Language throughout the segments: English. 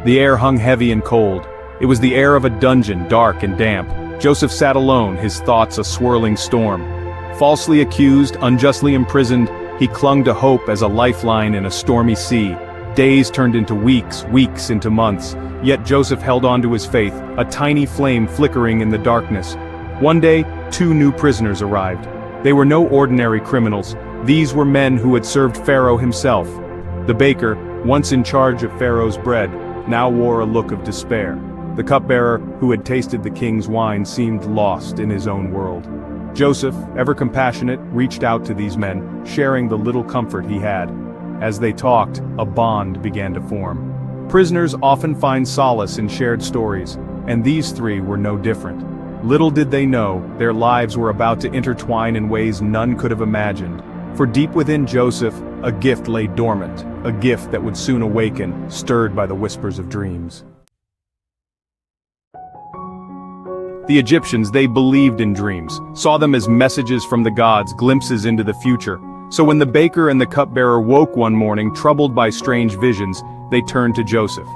The air hung heavy and cold. It was the air of a dungeon, dark and damp. Joseph sat alone, his thoughts a swirling storm. Falsely accused, unjustly imprisoned, he clung to hope as a lifeline in a stormy sea. Days turned into weeks, weeks into months, yet Joseph held on to his faith, a tiny flame flickering in the darkness. One day, 2 new prisoners arrived. They were no ordinary criminals. These were men who had served Pharaoh himself. The baker, once in charge of Pharaoh's bread, now wore a look of despair. The cupbearer, who had tasted the king's wine, seemed lost in his own world. Joseph, ever compassionate, reached out to these men, sharing the little comfort he had. As they talked, a bond began to form. Prisoners often find solace in shared stories, and these 3 were no different. Little did they know, their lives were about to intertwine in ways none could have imagined. For deep within Joseph, a gift lay dormant, a gift that would soon awaken, stirred by the whispers of dreams. The Egyptians, they believed in dreams, saw them as messages from the gods, glimpses into the future. So when the baker and the cupbearer woke one morning, troubled by strange visions, they turned to Joseph.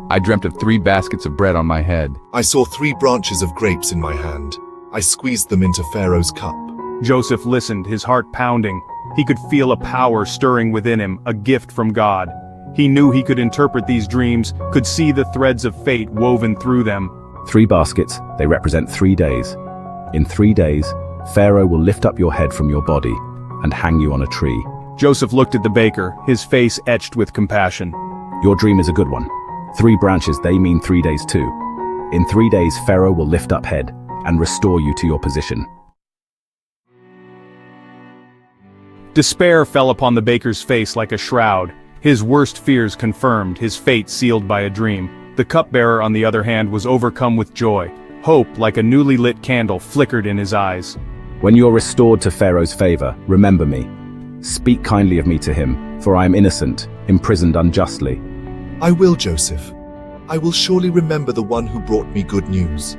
I dreamt of 3 baskets of bread on my head. I saw 3 branches of grapes in my hand. I squeezed them into Pharaoh's cup. Joseph listened, his heart pounding. He could feel a power stirring within him, a gift from God. He knew he could interpret these dreams, could see the threads of fate woven through them. 3 baskets, they represent 3 days. In 3 days, Pharaoh will lift up your head from your body and hang you on a tree. Joseph looked at the baker, his face etched with compassion. Your dream is a good one. 3 branches, they mean 3 days too. In 3 days, Pharaoh will lift up head and restore you to your position. Despair fell upon the baker's face like a shroud. His worst fears confirmed, his fate sealed by a dream. The cupbearer, on the other hand, was overcome with joy. Hope, like a newly lit candle, flickered in his eyes. When you're restored to Pharaoh's favor, remember me. Speak kindly of me to him, for I am innocent, imprisoned unjustly. I will, Joseph. I will surely remember the one who brought me good news.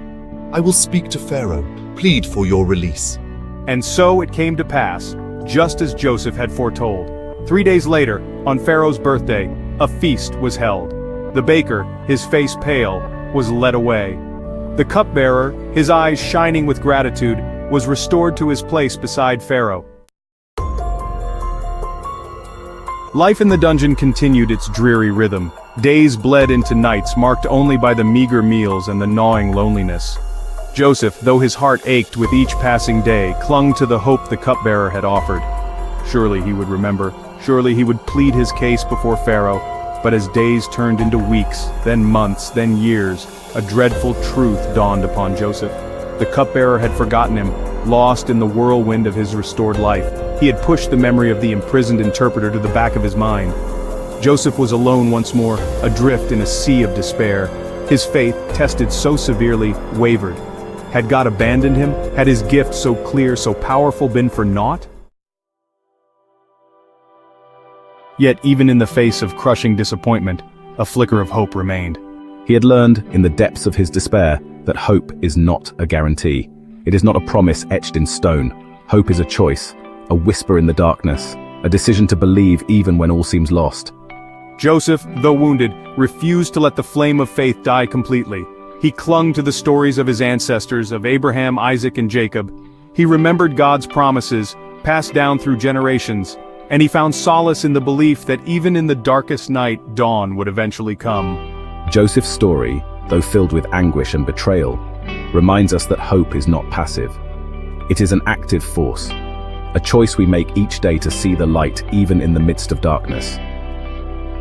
I will speak to Pharaoh, plead for your release. And so it came to pass, just as Joseph had foretold. 3 days later, on Pharaoh's birthday, a feast was held. The baker, his face pale, was led away. The cupbearer, his eyes shining with gratitude, was restored to his place beside Pharaoh. Life in the dungeon continued its dreary rhythm. Days bled into nights marked only by the meager meals and the gnawing loneliness. Joseph, though his heart ached with each passing day, clung to the hope the cupbearer had offered. Surely he would remember, surely he would plead his case before Pharaoh. But as days turned into weeks, then months, then years, a dreadful truth dawned upon Joseph. The cupbearer had forgotten him, lost in the whirlwind of his restored life. He had pushed the memory of the imprisoned interpreter to the back of his mind. Joseph was alone once more, adrift in a sea of despair. His faith, tested so severely, wavered. Had God abandoned him? Had his gift so clear, so powerful been for naught? Yet even in the face of crushing disappointment, a flicker of hope remained. He had learned, in the depths of his despair, that hope is not a guarantee. It is not a promise etched in stone. Hope is a choice, a whisper in the darkness, a decision to believe even when all seems lost. Joseph, though wounded, refused to let the flame of faith die completely. He clung to the stories of his ancestors, of Abraham, Isaac, and Jacob. He remembered God's promises, passed down through generations, and he found solace in the belief that even in the darkest night, dawn would eventually come. Joseph's story, though filled with anguish and betrayal, reminds us that hope is not passive. It is an active force, a choice we make each day to see the light even in the midst of darkness.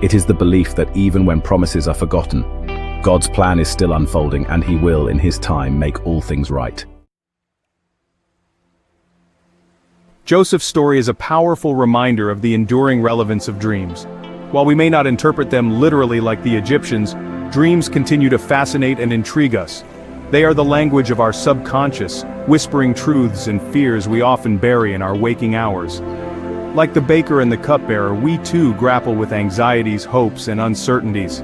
It is the belief that even when promises are forgotten, God's plan is still unfolding and He will, in His time, make all things right. Joseph's story is a powerful reminder of the enduring relevance of dreams. While we may not interpret them literally like the Egyptians, dreams continue to fascinate and intrigue us. They are the language of our subconscious, whispering truths and fears we often bury in our waking hours. Like the baker and the cupbearer, we too grapple with anxieties, hopes, and uncertainties.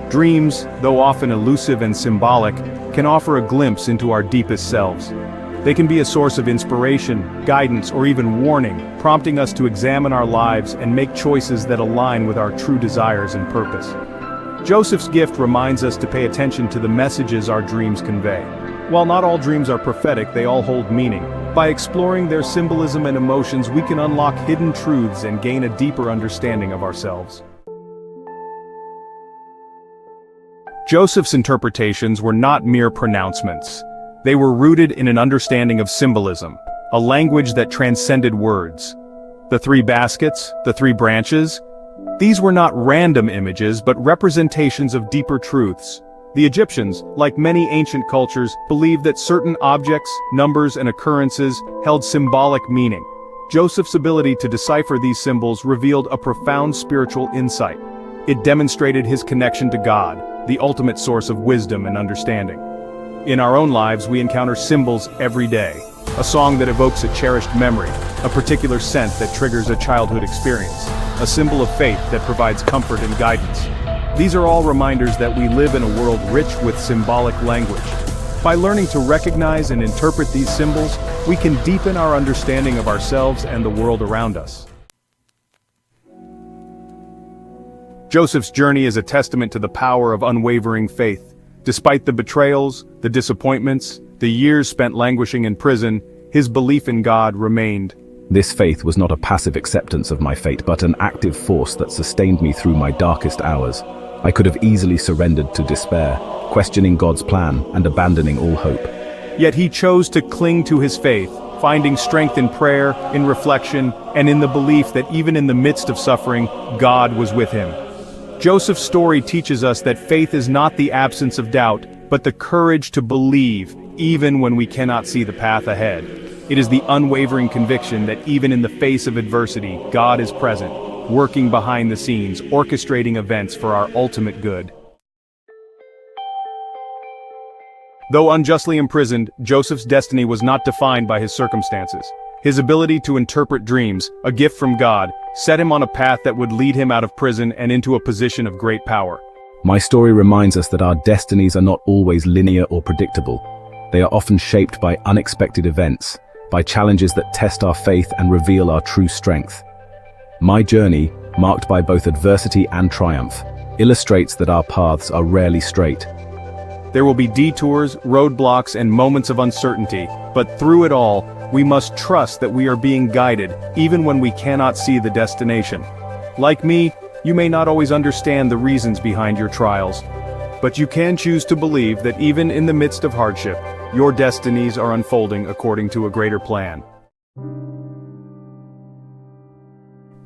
Dreams, though often elusive and symbolic, can offer a glimpse into our deepest selves. They can be a source of inspiration, guidance, or even warning, prompting us to examine our lives and make choices that align with our true desires and purpose. Joseph's gift reminds us to pay attention to the messages our dreams convey. While not all dreams are prophetic, they all hold meaning. By exploring their symbolism and emotions, we can unlock hidden truths and gain a deeper understanding of ourselves. Joseph's interpretations were not mere pronouncements. They were rooted in an understanding of symbolism, a language that transcended words. The three baskets, the three branches, these were not random images but representations of deeper truths. The Egyptians, like many ancient cultures, believed that certain objects, numbers, and occurrences held symbolic meaning. Joseph's ability to decipher these symbols revealed a profound spiritual insight. It demonstrated his connection to God, the ultimate source of wisdom and understanding. In our own lives, we encounter symbols every day. A song that evokes a cherished memory, a particular scent that triggers a childhood experience, a symbol of faith that provides comfort and guidance. These are all reminders that we live in a world rich with symbolic language. By learning to recognize and interpret these symbols, we can deepen our understanding of ourselves and the world around us. Joseph's journey is a testament to the power of unwavering faith. Despite the betrayals, the disappointments, the years spent languishing in prison, his belief in God remained. This faith was not a passive acceptance of my fate, but an active force that sustained me through my darkest hours. I could have easily surrendered to despair, questioning God's plan and abandoning all hope. Yet he chose to cling to his faith, finding strength in prayer, in reflection, and in the belief that even in the midst of suffering, God was with him. Joseph's story teaches us that faith is not the absence of doubt, but the courage to believe, even when we cannot see the path ahead. It is the unwavering conviction that even in the face of adversity, God is present, working behind the scenes, orchestrating events for our ultimate good. Though unjustly imprisoned, Joseph's destiny was not defined by his circumstances. His ability to interpret dreams, a gift from God, set him on a path that would lead him out of prison and into a position of great power. My story reminds us that our destinies are not always linear or predictable. They are often shaped by unexpected events, by challenges that test our faith and reveal our true strength. My journey, marked by both adversity and triumph, illustrates that our paths are rarely straight. There will be detours, roadblocks, and moments of uncertainty, but through it all, we must trust that we are being guided, even when we cannot see the destination. Like me, you may not always understand the reasons behind your trials, but you can choose to believe that even in the midst of hardship, your destinies are unfolding according to a greater plan.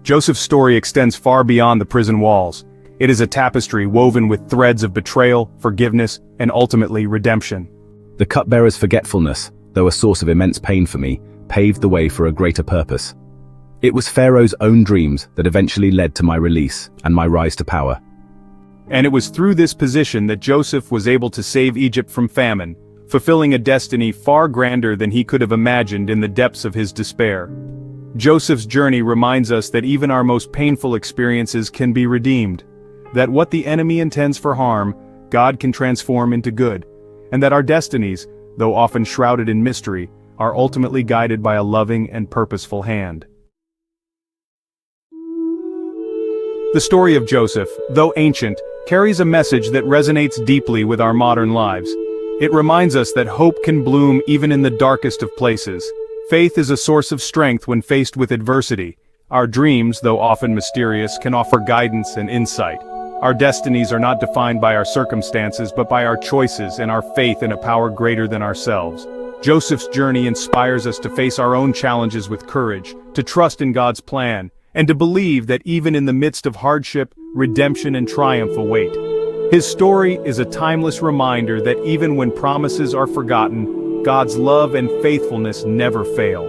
Joseph's story extends far beyond the prison walls. It is a tapestry woven with threads of betrayal, forgiveness, and ultimately redemption. The cupbearer's forgetfulness, though a source of immense pain for me, paved the way for a greater purpose. It was Pharaoh's own dreams that eventually led to my release and my rise to power. And it was through this position that Joseph was able to save Egypt from famine, fulfilling a destiny far grander than he could have imagined in the depths of his despair. Joseph's journey reminds us that even our most painful experiences can be redeemed, that what the enemy intends for harm, God can transform into good, and that our destinies, though often shrouded in mystery, are ultimately guided by a loving and purposeful hand. The story of Joseph, though ancient, carries a message that resonates deeply with our modern lives. It reminds us that hope can bloom even in the darkest of places. Faith is a source of strength when faced with adversity. Our dreams, though often mysterious, can offer guidance and insight. Our destinies are not defined by our circumstances but by our choices and our faith in a power greater than ourselves. Joseph's journey inspires us to face our own challenges with courage, to trust in God's plan, and to believe that even in the midst of hardship, redemption and triumph await. His story is a timeless reminder that even when promises are forgotten, God's love and faithfulness never fail.